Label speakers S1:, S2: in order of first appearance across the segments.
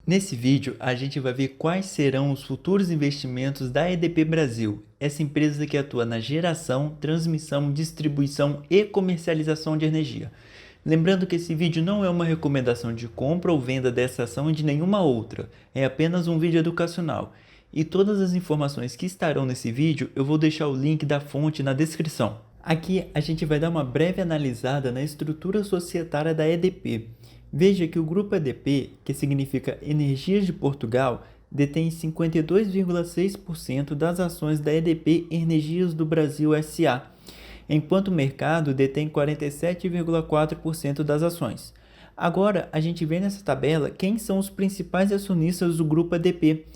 S1: Nesse vídeo, a gente vai ver quais serão os futuros investimentos da EDP Brasil, essa empresa que atua na geração, transmissão, distribuição e comercialização de energia. Lembrando que esse vídeo não é uma recomendação de compra ou venda dessa ação e de nenhuma outra, é apenas um vídeo educacional. E todas as informações que estarão nesse vídeo, eu vou deixar o link da fonte na descrição. Aqui a gente vai dar uma breve analisada na estrutura societária da EDP. Veja que o grupo EDP, que significa Energias de Portugal, detém 52,6% das ações da EDP Energias do Brasil S.A., enquanto o mercado detém 47,4% das ações. Agora, a gente vê nessa tabela quem são os principais acionistas do grupo EDP.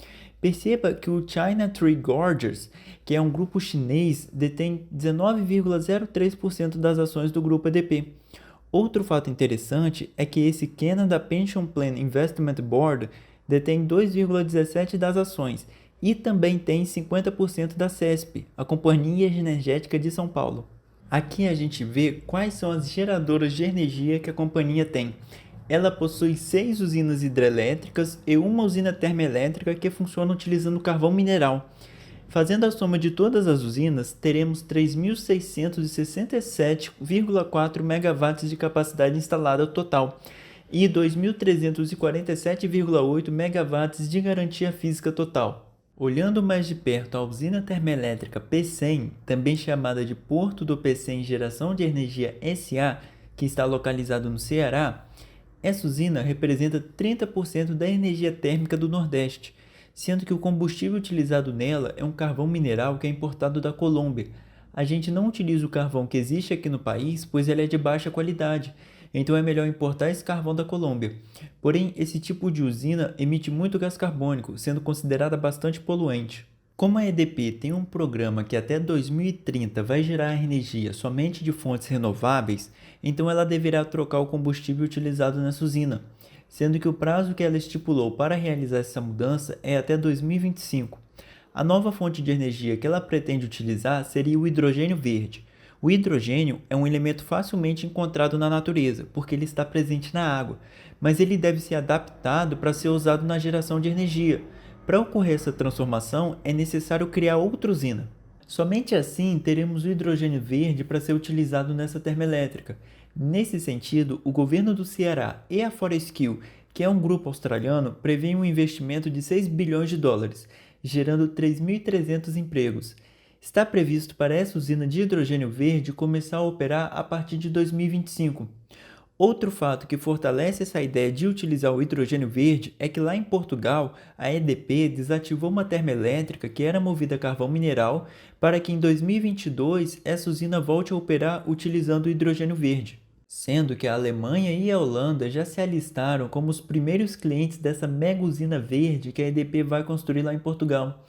S1: Perceba que o China Tree Gorgers, que é um grupo chinês, detém 19,03% das ações do grupo EDP. Outro fato interessante é que esse Canada Pension Plan Investment Board detém 2,17% das ações e também tem 50% da CESP, a Companhia Energética de São Paulo. Aqui a gente vê quais são as geradoras de energia que a companhia tem. Ela possui 6 usinas hidrelétricas e uma usina termoelétrica que funciona utilizando carvão mineral. Fazendo a soma de todas as usinas, teremos 3.667,4 MW de capacidade instalada total e 2.347,8 MW de garantia física total. Olhando mais de perto a usina termoelétrica Pecém, também chamada de Porto do Pecém Geração de Energia S.A., que está localizado no Ceará, essa usina representa 30% da energia térmica do Nordeste, sendo que o combustível utilizado nela é um carvão mineral que é importado da Colômbia. A gente não utiliza o carvão que existe aqui no país, pois ele é de baixa qualidade, então é melhor importar esse carvão da Colômbia. Porém, esse tipo de usina emite muito gás carbônico, sendo considerada bastante poluente. Como a EDP tem um programa que até 2030 vai gerar energia somente de fontes renováveis, então ela deverá trocar o combustível utilizado nessa usina, sendo que o prazo que ela estipulou para realizar essa mudança é até 2025. A nova fonte de energia que ela pretende utilizar seria o hidrogênio verde. O hidrogênio é um elemento facilmente encontrado na natureza, porque ele está presente na água, mas ele deve ser adaptado para ser usado na geração de energia. Para ocorrer essa transformação, é necessário criar outra usina. Somente assim teremos o hidrogênio verde para ser utilizado nessa termoelétrica. Nesse sentido, o governo do Ceará e a Fortescue, que é um grupo australiano, prevêem um investimento de 6 bilhões de dólares, gerando 3.300 empregos. Está previsto para essa usina de hidrogênio verde começar a operar a partir de 2025. Outro fato que fortalece essa ideia de utilizar o hidrogênio verde é que lá em Portugal, a EDP desativou uma termoelétrica que era movida a carvão mineral para que em 2022 essa usina volte a operar utilizando o hidrogênio verde. Sendo que a Alemanha e a Holanda já se alistaram como os primeiros clientes dessa mega usina verde que a EDP vai construir lá em Portugal.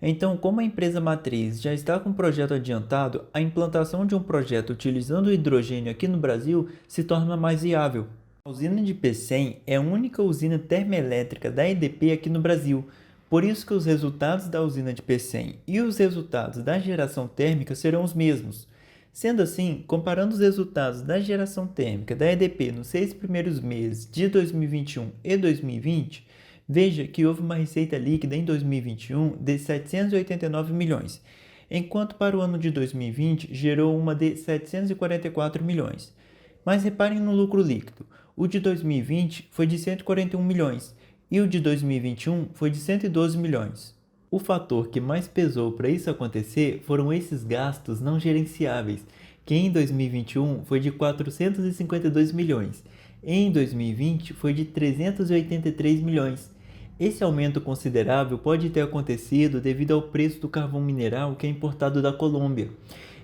S1: Então, como a empresa matriz já está com o projeto adiantado, a implantação de um projeto utilizando o hidrogênio aqui no Brasil se torna mais viável. A usina de Pecém é a única usina termoelétrica da EDP aqui no Brasil, por isso que os resultados da usina de Pecém e os resultados da geração térmica serão os mesmos. Sendo assim, comparando os resultados da geração térmica da EDP nos 6 primeiros meses de 2021 e 2020, veja que houve uma receita líquida em 2021 de 789 milhões, enquanto para o ano de 2020 gerou uma de 744 milhões. Mas reparem no lucro líquido, o de 2020 foi de 141 milhões e o de 2021 foi de 112 milhões. O fator que mais pesou para isso acontecer foram esses gastos não gerenciáveis, que em 2021 foi de 452 milhões e em 2020 foi de 383 milhões. Esse aumento considerável pode ter acontecido devido ao preço do carvão mineral que é importado da Colômbia.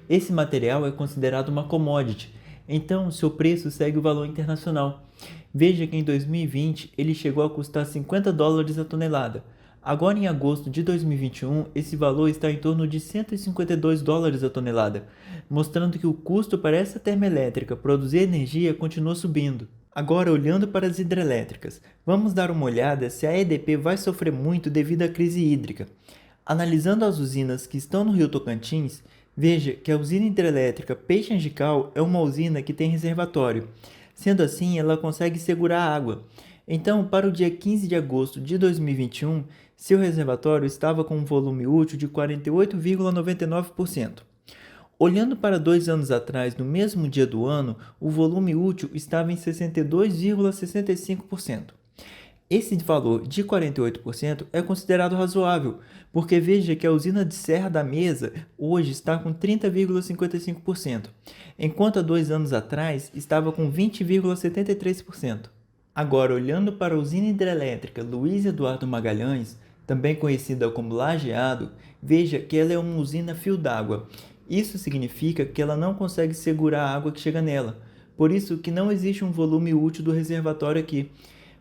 S1: Esse material é considerado uma commodity, então seu preço segue o valor internacional. Veja que em 2020 ele chegou a custar 50 dólares a tonelada. Agora em agosto de 2021, esse valor está em torno de 152 dólares a tonelada, mostrando que o custo para essa termoelétrica produzir energia continua subindo. Agora, olhando para as hidrelétricas, vamos dar uma olhada se a EDP vai sofrer muito devido à crise hídrica. Analisando as usinas que estão no Rio Tocantins, veja que a usina hidrelétrica Peixe Angical é uma usina que tem reservatório. Sendo assim, ela consegue segurar água. Então, para o dia 15 de agosto de 2021, seu reservatório estava com um volume útil de 48,99%. Olhando para 2 anos atrás, no mesmo dia do ano, o volume útil estava em 62,65%. Esse valor de 48% é considerado razoável, porque veja que a usina de Serra da Mesa hoje está com 30,55%, enquanto há 2 anos atrás estava com 20,73%. Agora, olhando para a usina hidrelétrica Luiz Eduardo Magalhães, também conhecida como Lajeado, veja que ela é uma usina a fio d'água. Isso significa que ela não consegue segurar a água que chega nela, por isso que não existe um volume útil do reservatório aqui.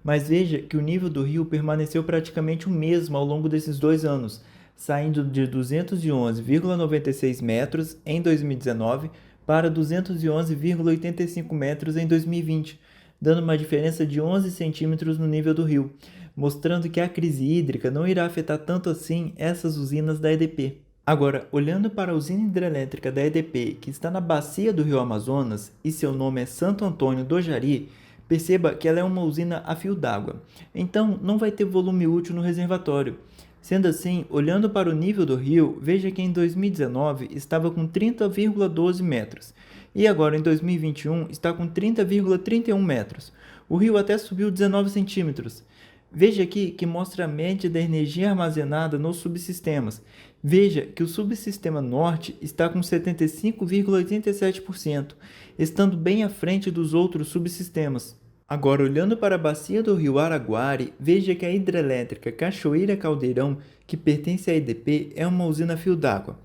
S1: Mas veja que o nível do rio permaneceu praticamente o mesmo ao longo desses 2 anos, saindo de 211,96 metros em 2019 para 211,85 metros em 2020, dando uma diferença de 11 centímetros no nível do rio, mostrando que a crise hídrica não irá afetar tanto assim essas usinas da EDP. Agora, olhando para a usina hidrelétrica da EDP, que está na bacia do rio Amazonas e seu nome é Santo Antônio do Jari, perceba que ela é uma usina a fio d'água, então não vai ter volume útil no reservatório. Sendo assim, olhando para o nível do rio, veja que em 2019 estava com 30,12 metros e agora em 2021 está com 30,31 metros. O rio até subiu 19 centímetros. Veja aqui que mostra a média da energia armazenada nos subsistemas. Veja que o subsistema norte está com 75,87%, estando bem à frente dos outros subsistemas. Agora, olhando para a bacia do rio Araguari, veja que a hidrelétrica Cachoeira Caldeirão, que pertence à EDP, é uma usina a fio d'água.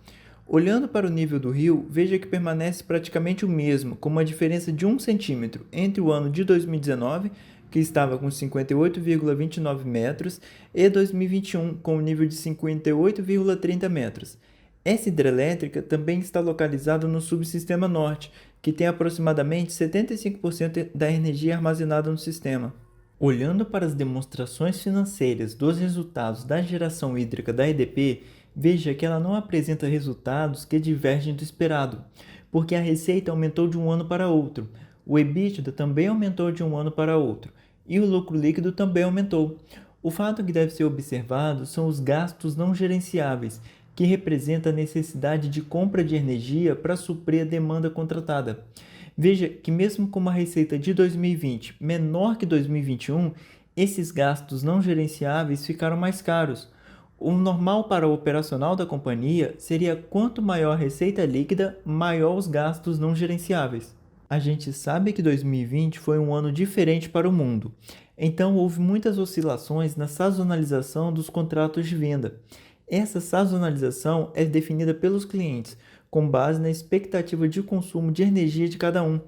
S1: Olhando para o nível do rio, veja que permanece praticamente o mesmo, com uma diferença de 1 centímetro entre o ano de 2019, que estava com 58,29 metros, e 2021, com um nível de 58,30 metros. Essa hidrelétrica também está localizada no subsistema norte, que tem aproximadamente 75% da energia armazenada no sistema. Olhando para as demonstrações financeiras dos resultados da geração hídrica da EDP, veja que ela não apresenta resultados que divergem do esperado, porque a receita aumentou de um ano para outro, o EBITDA também aumentou de um ano para outro, e o lucro líquido também aumentou. O fato que deve ser observado são os gastos não gerenciáveis, que representa a necessidade de compra de energia para suprir a demanda contratada. Veja que mesmo com uma receita de 2020 menor que 2021, esses gastos não gerenciáveis ficaram mais caros. O normal para o operacional da companhia seria quanto maior a receita líquida, maior os gastos não gerenciáveis. A gente sabe que 2020 foi um ano diferente para o mundo, então houve muitas oscilações na sazonalização dos contratos de venda. Essa sazonalização é definida pelos clientes, com base na expectativa de consumo de energia de cada um.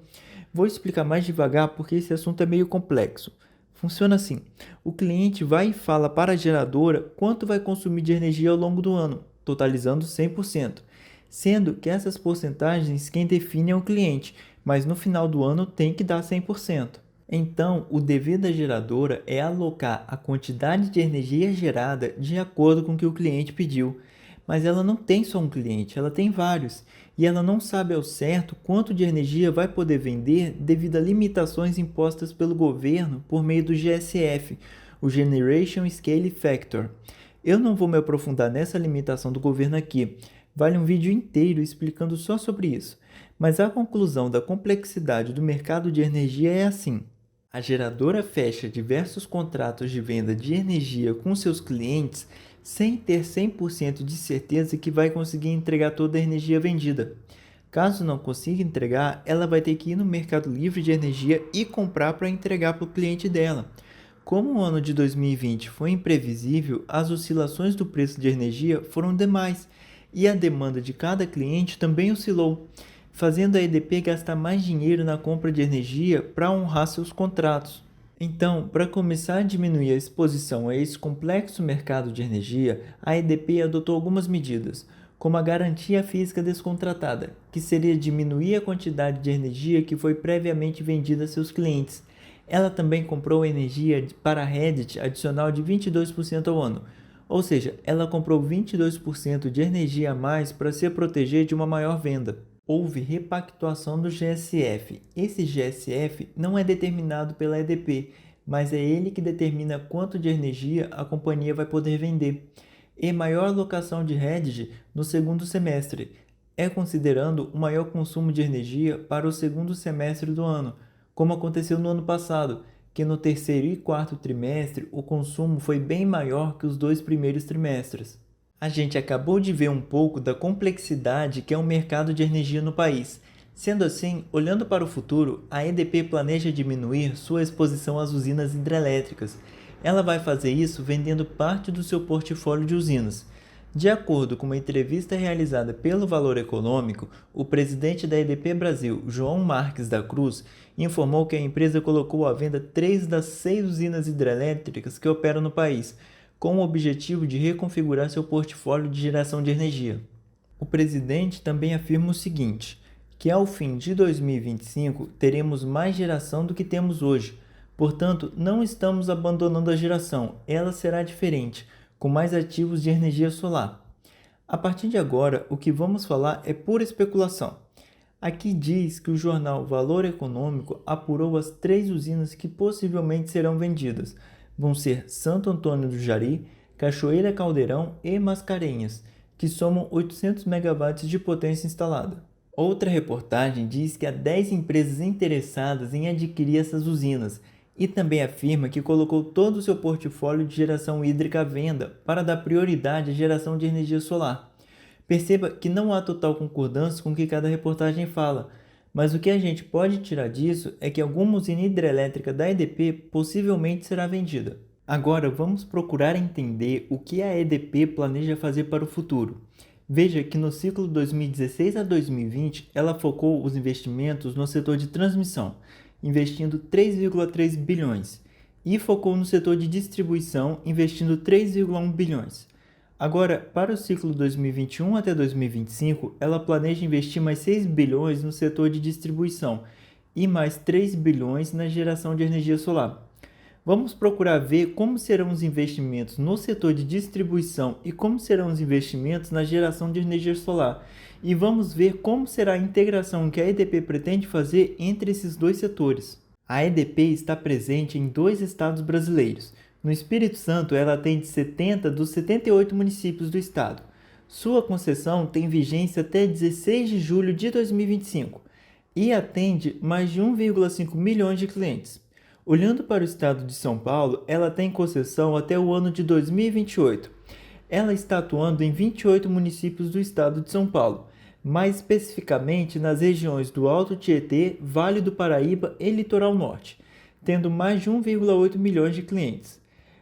S1: Vou explicar mais devagar porque esse assunto é meio complexo. Funciona assim: o cliente vai e fala para a geradora quanto vai consumir de energia ao longo do ano, totalizando 100%, sendo que essas porcentagens quem define é o cliente, mas no final do ano tem que dar 100%. Então, o dever da geradora é alocar a quantidade de energia gerada de acordo com o que o cliente pediu. Mas ela não tem só um cliente, ela tem vários, e ela não sabe ao certo quanto de energia vai poder vender devido a limitações impostas pelo governo por meio do GSF, o Generation Scale Factor. Eu não vou me aprofundar nessa limitação do governo aqui, vale um vídeo inteiro explicando só sobre isso. Mas a conclusão da complexidade do mercado de energia é assim: a geradora fecha diversos contratos de venda de energia com seus clientes sem ter 100% de certeza que vai conseguir entregar toda a energia vendida. Caso não consiga entregar, ela vai ter que ir no Mercado Livre de Energia e comprar para entregar para o cliente dela. Como o ano de 2020 foi imprevisível, as oscilações do preço de energia foram demais e a demanda de cada cliente também oscilou, fazendo a EDP gastar mais dinheiro na compra de energia para honrar seus contratos. Então, para começar a diminuir a exposição a esse complexo mercado de energia, a EDP adotou algumas medidas, como a garantia física descontratada, que seria diminuir a quantidade de energia que foi previamente vendida a seus clientes. Ela também comprou energia para a Reddit adicional de 22% ao ano, ou seja, ela comprou 22% de energia a mais para se proteger de uma maior venda. Houve repactuação do GSF. Esse GSF não é determinado pela EDP, mas é ele que determina quanto de energia a companhia vai poder vender. E maior alocação de hedge no segundo semestre, considerando o maior consumo de energia para o segundo semestre do ano, como aconteceu no ano passado, que no terceiro e quarto trimestre o consumo foi bem maior que os 2 primeiros trimestres. A gente acabou de ver um pouco da complexidade que é o mercado de energia no país. Sendo assim, olhando para o futuro, a EDP planeja diminuir sua exposição às usinas hidrelétricas. Ela vai fazer isso vendendo parte do seu portfólio de usinas. De acordo com uma entrevista realizada pelo Valor Econômico, o presidente da EDP Brasil, João Marques da Cruz, informou que a empresa colocou à venda 3 das 6 usinas hidrelétricas que operam no país, com o objetivo de reconfigurar seu portfólio de geração de energia. O presidente também afirma o seguinte, que ao fim de 2025 teremos mais geração do que temos hoje. Portanto, não estamos abandonando a geração, ela será diferente, com mais ativos de energia solar. A partir de agora, o que vamos falar é pura especulação. Aqui diz que o jornal Valor Econômico apurou as 3 usinas que possivelmente serão vendidas. Vão ser Santo Antônio do Jari, Cachoeira Caldeirão e Mascarenhas, que somam 800 megawatts de potência instalada. Outra reportagem diz que há 10 empresas interessadas em adquirir essas usinas e também afirma que colocou todo o seu portfólio de geração hídrica à venda para dar prioridade à geração de energia solar. Perceba que não há total concordância com o que cada reportagem fala, mas o que a gente pode tirar disso é que alguma usina hidrelétrica da EDP possivelmente será vendida. Agora vamos procurar entender o que a EDP planeja fazer para o futuro. Veja que no ciclo 2016 a 2020 ela focou os investimentos no setor de transmissão, investindo 3,3 bilhões, e focou no setor de distribuição, investindo 3,1 bilhões. Agora, para o ciclo 2021 até 2025, ela planeja investir mais 6 bilhões no setor de distribuição e mais 3 bilhões na geração de energia solar. Vamos procurar ver como serão os investimentos no setor de distribuição e como serão os investimentos na geração de energia solar. E vamos ver como será a integração que a EDP pretende fazer entre esses dois setores. A EDP está presente em 2 estados brasileiros. No Espírito Santo, ela atende 70 dos 78 municípios do estado. Sua concessão tem vigência até 16 de julho de 2025 e atende mais de 1,5 milhões de clientes. Olhando para o estado de São Paulo, ela tem concessão até o ano de 2028. Ela está atuando em 28 municípios do estado de São Paulo, mais especificamente nas regiões do Alto Tietê, Vale do Paraíba e Litoral Norte, tendo mais de 1,8 milhões de clientes.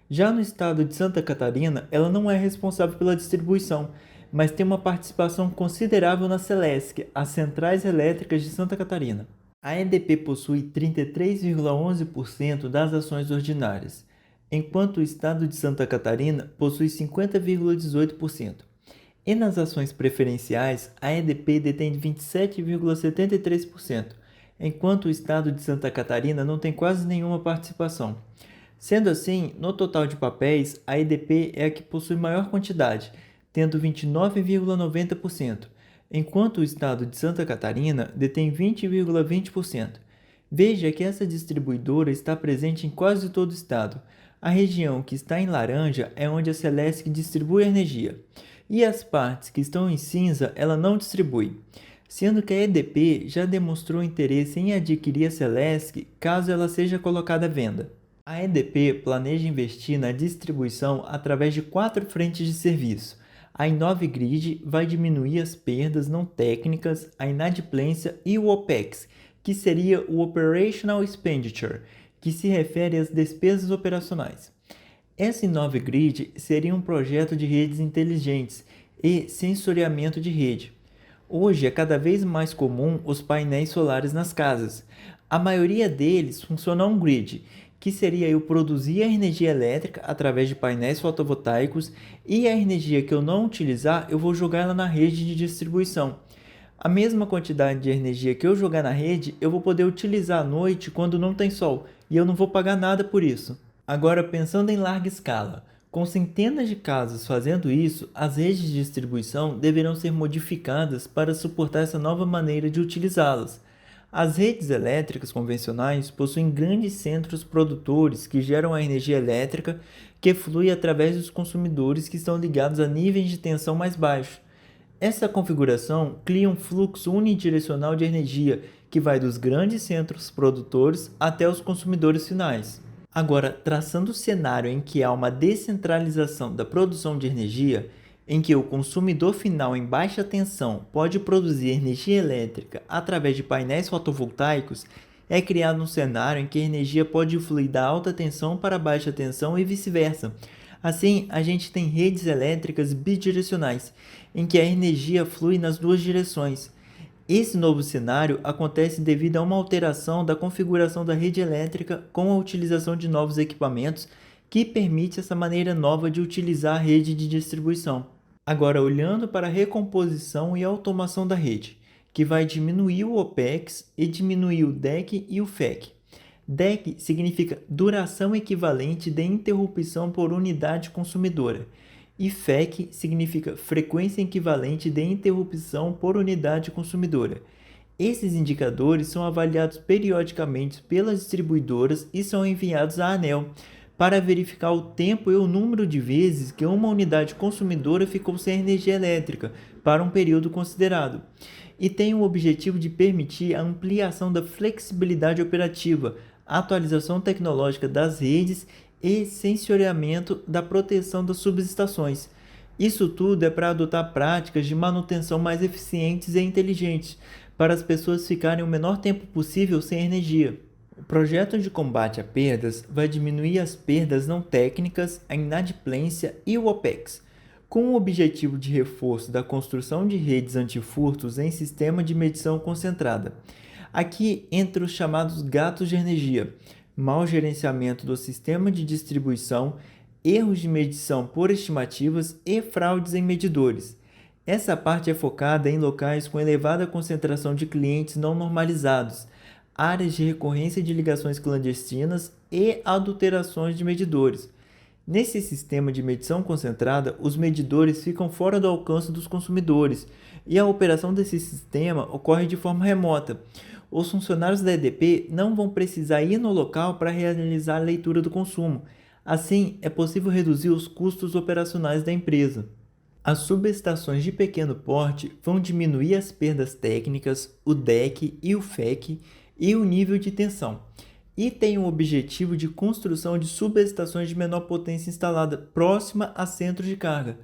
S1: Já no estado de Santa Catarina, ela não é responsável pela distribuição, mas tem uma participação considerável na Celesc, as Centrais Elétricas de Santa Catarina. A EDP possui 33,11% das ações ordinárias, enquanto o estado de Santa Catarina possui 50,18%. E nas ações preferenciais, a EDP detém 27,73%, enquanto o estado de Santa Catarina não tem quase nenhuma participação. Sendo assim, no total de papéis, a EDP é a que possui maior quantidade, tendo 29,90%. Enquanto o estado de Santa Catarina detém 20,20%. Veja que essa distribuidora está presente em quase todo o estado. A região que está em laranja é onde a Celesc distribui energia, e as partes que estão em cinza ela não distribui, sendo que a EDP já demonstrou interesse em adquirir a Celesc caso ela seja colocada à venda. A EDP planeja investir na distribuição através de 4 frentes de serviço. A InnoveGrid vai diminuir as perdas não técnicas, a inadimplência e o OPEX, que seria o Operational Expenditure, que se refere às despesas operacionais. Essa InnoveGrid seria um projeto de redes inteligentes e sensoriamento de rede. Hoje é cada vez mais comum os painéis solares nas casas. A maioria deles funciona on-grid, que seria eu produzir a energia elétrica através de painéis fotovoltaicos e a energia que eu não utilizar, eu vou jogar ela na rede de distribuição. A mesma quantidade de energia que eu jogar na rede, eu vou poder utilizar à noite quando não tem sol e eu não vou pagar nada por isso. Agora, pensando em larga escala, com centenas de casas fazendo isso, as redes de distribuição deverão ser modificadas para suportar essa nova maneira de utilizá-las. As redes elétricas convencionais possuem grandes centros produtores que geram a energia elétrica que flui através dos consumidores que estão ligados a níveis de tensão mais baixos. Essa configuração cria um fluxo unidirecional de energia que vai dos grandes centros produtores até os consumidores finais. Agora, traçando o cenário em que há uma descentralização da produção de energia, em que o consumidor final em baixa tensão pode produzir energia elétrica através de painéis fotovoltaicos, é criado um cenário em que a energia pode fluir da alta tensão para a baixa tensão e vice-versa. Assim, a gente tem redes elétricas bidirecionais, em que a energia flui nas duas direções. Esse novo cenário acontece devido a uma alteração da configuração da rede elétrica com a utilização de novos equipamentos que permite essa maneira nova de utilizar a rede de distribuição. Agora, olhando para a recomposição e automação da rede, que vai diminuir o OPEX e diminuir o DEC e o FEC. DEC significa duração equivalente de interrupção por unidade consumidora, e FEC significa frequência equivalente de interrupção por unidade consumidora. Esses indicadores são avaliados periodicamente pelas distribuidoras e são enviados à ANEEL para verificar o tempo e o número de vezes que uma unidade consumidora ficou sem energia elétrica para um período considerado, e tem o objetivo de permitir a ampliação da flexibilidade operativa, atualização tecnológica das redes e sensoriamento da proteção das subestações. Isso tudo é para adotar práticas de manutenção mais eficientes e inteligentes, para as pessoas ficarem o menor tempo possível sem energia. O projeto de combate a perdas vai diminuir as perdas não técnicas, a inadimplência e o OPEX, com o objetivo de reforço da construção de redes antifurtos em sistema de medição concentrada. Aqui entra os chamados gatos de energia, mau gerenciamento do sistema de distribuição, erros de medição por estimativas e fraudes em medidores. Essa parte é focada em locais com elevada concentração de clientes não normalizados, áreas de recorrência de ligações clandestinas e adulterações de medidores. Nesse sistema de medição concentrada, os medidores ficam fora do alcance dos consumidores e a operação desse sistema ocorre de forma remota. Os funcionários da EDP não vão precisar ir no local para realizar a leitura do consumo. Assim, é possível reduzir os custos operacionais da empresa. As subestações de pequeno porte vão diminuir as perdas técnicas, o DEC e o FEC e o nível de tensão, e tem o objetivo de construção de subestações de menor potência instalada próxima a centros de carga.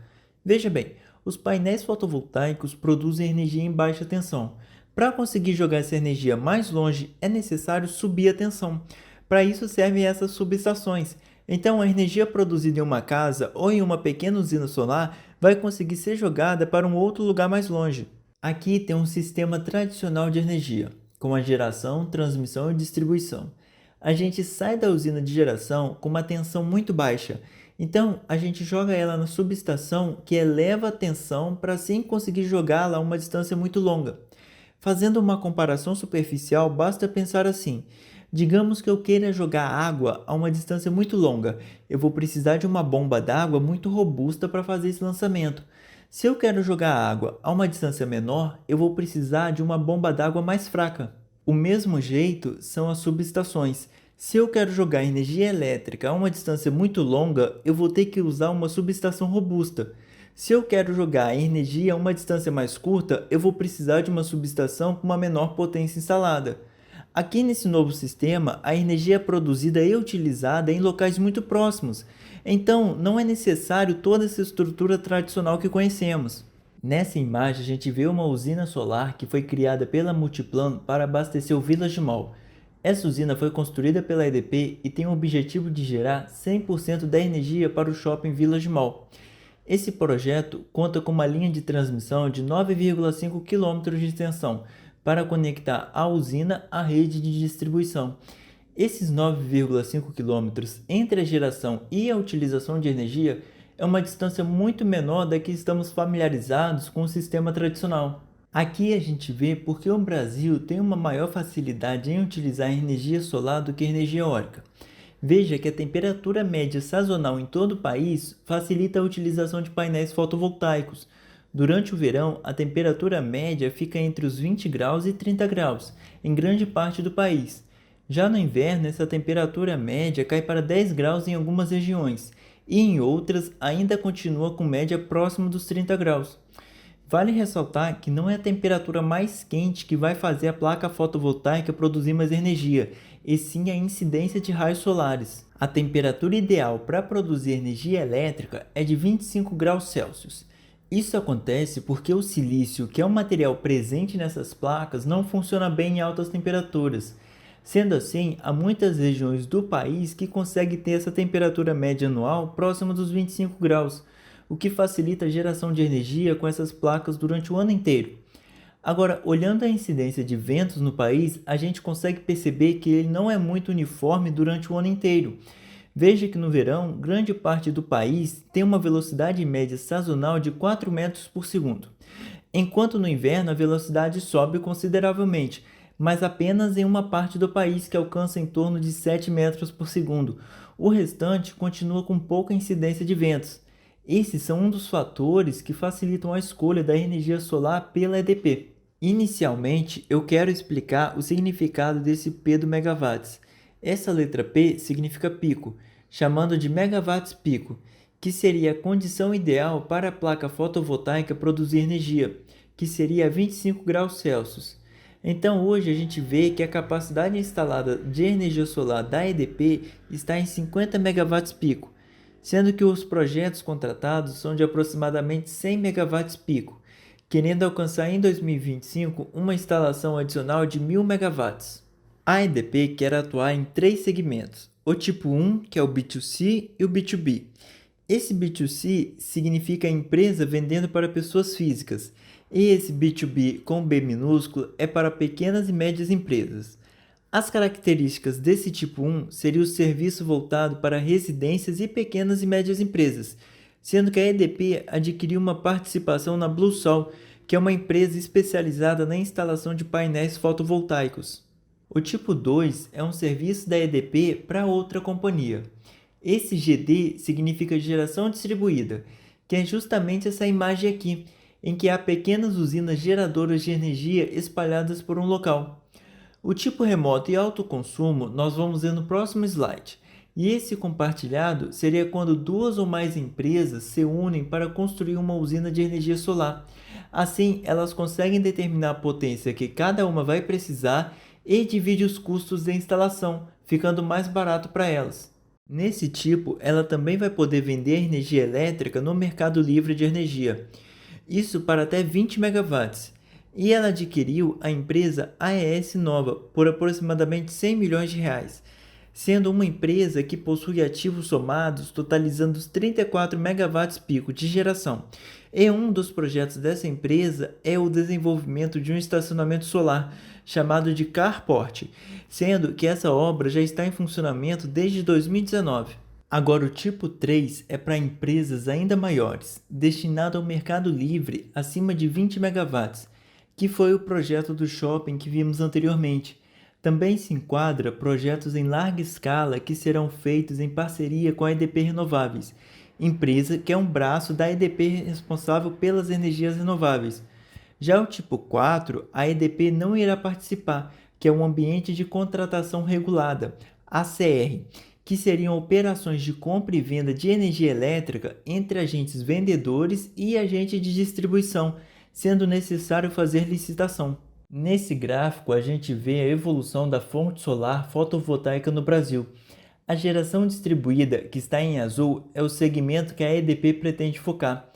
S1: Veja bem, os painéis fotovoltaicos produzem energia em baixa tensão. Para conseguir jogar essa energia mais longe, é necessário subir a tensão. Para isso servem essas subestações. Então, a energia produzida em uma casa ou em uma pequena usina solar vai conseguir ser jogada para um outro lugar mais longe. Aqui tem um sistema tradicional de energia, com a geração, transmissão e distribuição. A gente sai da usina de geração com uma tensão muito baixa, então a gente joga ela na subestação que eleva a tensão para assim conseguir jogá-la a uma distância muito longa. Fazendo uma comparação superficial, basta pensar assim: digamos que eu queira jogar água a uma distância muito longa, eu vou precisar de uma bomba d'água muito robusta para fazer esse lançamento. Se eu quero jogar água a uma distância menor, eu vou precisar de uma bomba d'água mais fraca. O mesmo jeito são as subestações. Se eu quero jogar energia elétrica a uma distância muito longa, eu vou ter que usar uma subestação robusta. Se eu quero jogar energia a uma distância mais curta, eu vou precisar de uma subestação com uma menor potência instalada. Aqui nesse novo sistema, a energia é produzida e utilizada em locais muito próximos, então não é necessário toda essa estrutura tradicional que conhecemos. Nessa imagem a gente vê uma usina solar que foi criada pela Multiplan para abastecer o Village Mall. Essa usina foi construída pela EDP e tem o objetivo de gerar 100% da energia para o Shopping Village Mall. Esse projeto conta com uma linha de transmissão de 9,5 km de extensão para conectar a usina à rede de distribuição. Esses 9,5 km entre a geração e a utilização de energia é uma distância muito menor da que estamos familiarizados com o sistema tradicional. Aqui a gente vê porque o Brasil tem uma maior facilidade em utilizar energia solar do que energia eólica. Veja que a temperatura média sazonal em todo o país facilita a utilização de painéis fotovoltaicos. Durante o verão, a temperatura média fica entre os 20 graus e 30 graus, em grande parte do país. Já no inverno, essa temperatura média cai para 10 graus em algumas regiões, e em outras ainda continua com média próxima dos 30 graus. Vale ressaltar que não é a temperatura mais quente que vai fazer a placa fotovoltaica produzir mais energia, e sim a incidência de raios solares. A temperatura ideal para produzir energia elétrica é de 25 graus Celsius. Isso acontece porque o silício, que é um material presente nessas placas, não funciona bem em altas temperaturas. Sendo assim, há muitas regiões do país que conseguem ter essa temperatura média anual próxima dos 25 graus, o que facilita a geração de energia com essas placas durante o ano inteiro. Agora, olhando a incidência de ventos no país, a gente consegue perceber que ele não é muito uniforme durante o ano inteiro. Veja que no verão, grande parte do país tem uma velocidade média sazonal de 4 metros por segundo, enquanto no inverno a velocidade sobe consideravelmente, mas apenas em uma parte do país que alcança em torno de 7 metros por segundo. O restante continua com pouca incidência de ventos. Esses são um dos fatores que facilitam a escolha da energia solar pela EDP. Inicialmente, eu quero explicar o significado desse P do megawatts. Essa letra P significa pico, chamando de megawatts pico, que seria a condição ideal para a placa fotovoltaica produzir energia, que seria 25 graus Celsius. Então hoje a gente vê que a capacidade instalada de energia solar da EDP está em 50 megawatts pico, sendo que os projetos contratados são de aproximadamente 100 megawatts pico, querendo alcançar em 2025 uma instalação adicional de 1000 megawatts. A EDP quer atuar em 3 segmentos, o tipo 1, que é o B2C, e o B2B. Esse B2C significa a empresa vendendo para pessoas físicas, e esse B2B com B minúsculo é para pequenas e médias empresas. As características desse tipo 1 seria o serviço voltado para residências e pequenas e médias empresas, sendo que a EDP adquiriu uma participação na Bluesol, que é uma empresa especializada na instalação de painéis fotovoltaicos. O tipo 2 é um serviço da EDP para outra companhia. Esse GD significa geração distribuída, que é justamente essa imagem aqui, em que há pequenas usinas geradoras de energia espalhadas por um local. O tipo remoto e alto consumo nós vamos ver no próximo slide. E esse compartilhado seria quando 2 ou mais empresas se unem para construir uma usina de energia solar. Assim, elas conseguem determinar a potência que cada uma vai precisar e divide os custos de instalação, ficando mais barato para elas. Nesse tipo, ela também vai poder vender energia elétrica no mercado livre de energia, isso para até 20 megawatts. E ela adquiriu a empresa AES Nova por aproximadamente 100 milhões de reais, sendo uma empresa que possui ativos somados totalizando os 34 megawatts pico de geração. E um dos projetos dessa empresa é o desenvolvimento de um estacionamento solar chamado de Carport, sendo que essa obra já está em funcionamento desde 2019. Agora, o tipo 3 é para empresas ainda maiores, destinado ao mercado livre acima de 20 megawatts, que foi o projeto do shopping que vimos anteriormente. Também se enquadra projetos em larga escala que serão feitos em parceria com a EDP Renováveis, empresa que é um braço da EDP responsável pelas energias renováveis. Já o tipo 4, a EDP não irá participar, que é um ambiente de contratação regulada, ACR, que seriam operações de compra e venda de energia elétrica entre agentes vendedores e agentes de distribuição, sendo necessário fazer licitação. Nesse gráfico, a gente vê a evolução da fonte solar fotovoltaica no Brasil. A geração distribuída, que está em azul, é o segmento que a EDP pretende focar.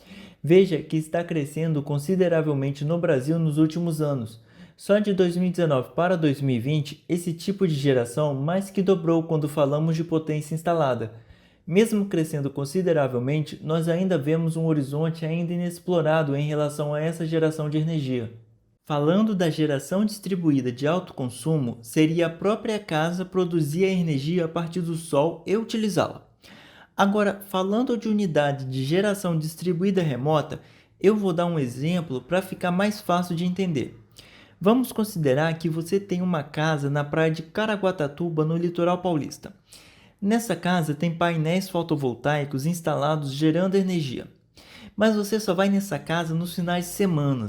S1: Veja que está crescendo consideravelmente no Brasil nos últimos anos. Só de 2019 para 2020, esse tipo de geração mais que dobrou quando falamos de potência instalada. Mesmo crescendo consideravelmente, nós ainda vemos um horizonte ainda inexplorado em relação a essa geração de energia. Falando da geração distribuída de alto consumo, seria a própria casa produzir a energia a partir do sol e utilizá-la. Agora, falando de unidade de geração distribuída remota, eu vou dar um exemplo para ficar mais fácil de entender. Vamos considerar que você tem uma casa na praia de Caraguatatuba, no litoral paulista. Nessa casa tem painéis fotovoltaicos instalados gerando energia. mas você só vai nessa casa nos finais de semana.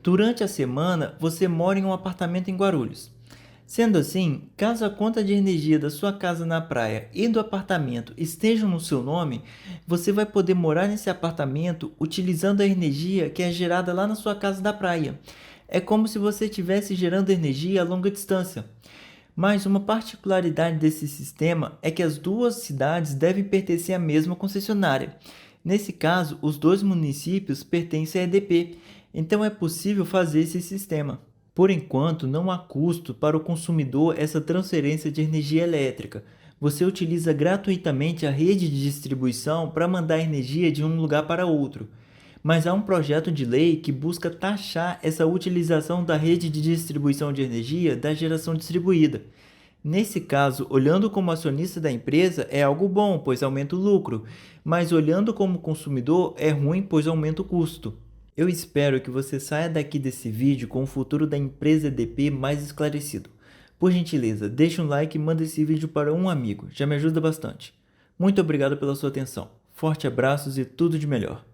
S1: Durante a semana, você mora em um apartamento em Guarulhos. Sendo assim, caso a conta de energia da sua casa na praia e do apartamento estejam no seu nome, você vai poder morar nesse apartamento utilizando a energia que é gerada lá na sua casa da praia. É como se você estivesse gerando energia a longa distância. Mas uma particularidade desse sistema é que as duas cidades devem pertencer à mesma concessionária. Nesse caso, os dois municípios pertencem à EDP, então é possível fazer esse sistema. Por enquanto, não há custo para o consumidor essa transferência de energia elétrica. Você utiliza gratuitamente a rede de distribuição para mandar energia de um lugar para outro. Mas há um projeto de lei que busca taxar essa utilização da rede de distribuição de energia da geração distribuída. Nesse caso, olhando como acionista da empresa, é algo bom, pois aumenta o lucro, mas olhando como consumidor, é ruim, pois aumenta o custo. Eu espero que você saia daqui desse vídeo com o futuro da empresa EDP mais esclarecido. Por gentileza, deixe um like e manda esse vídeo para um amigo, já me ajuda bastante. Muito obrigado pela sua atenção. Forte abraços e tudo de melhor.